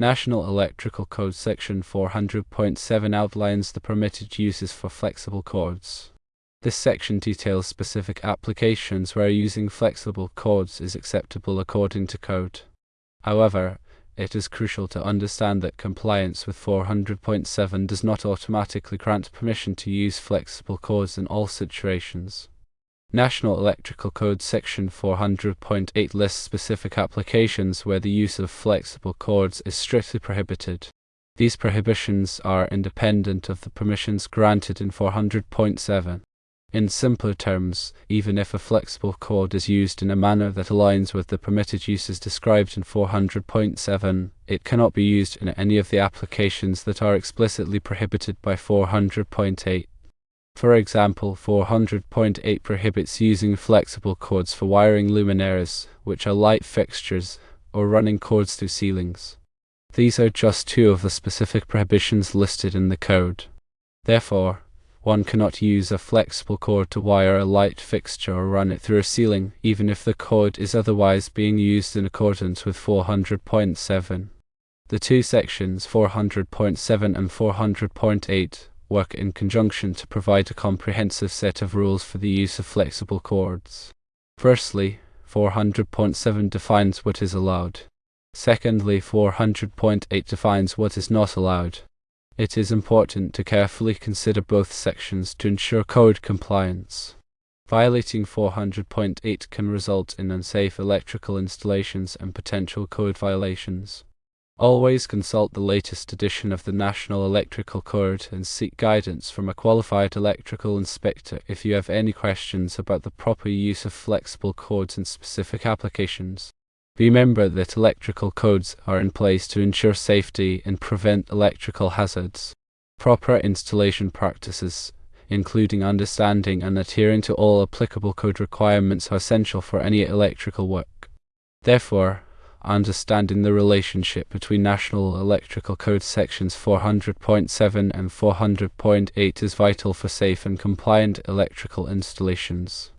National Electrical Code Section 400.7 outlines the permitted uses for flexible cords. This section details specific applications where using flexible cords is acceptable according to code. However, it is crucial to understand that compliance with 400.7 does not automatically grant permission to use flexible cords in all situations. National Electrical Code Section 400.8 lists specific applications where the use of flexible cords is strictly prohibited. These prohibitions are independent of the permissions granted in 400.7. In simpler terms, even if a flexible cord is used in a manner that aligns with the permitted uses described in 400.7, it cannot be used in any of the applications that are explicitly prohibited by 400.8. For example, 400.8 prohibits using flexible cords for wiring luminaires, which are light fixtures, or running cords through ceilings. These are just two of the specific prohibitions listed in the code. Therefore, one cannot use a flexible cord to wire a light fixture or run it through a ceiling, even if the cord is otherwise being used in accordance with 400.7. The two sections, 400.7 and 400.8, work in conjunction to provide a comprehensive set of rules for the use of flexible cords. Firstly, 400.7 defines what is allowed. Secondly, 400.8 defines what is not allowed. It is important to carefully consider both sections to ensure code compliance. Violating 400.8 can result in unsafe electrical installations and potential code violations. Always consult the latest edition of the National Electrical Code and seek guidance from a qualified electrical inspector if you have any questions about the proper use of flexible cords in specific applications. Remember that electrical codes are in place to ensure safety and prevent electrical hazards. Proper installation practices, including understanding and adhering to all applicable code requirements, are essential for any electrical work. Therefore, understanding the relationship between National Electrical Code Sections 400.7 and 400.8 is vital for safe and compliant electrical installations.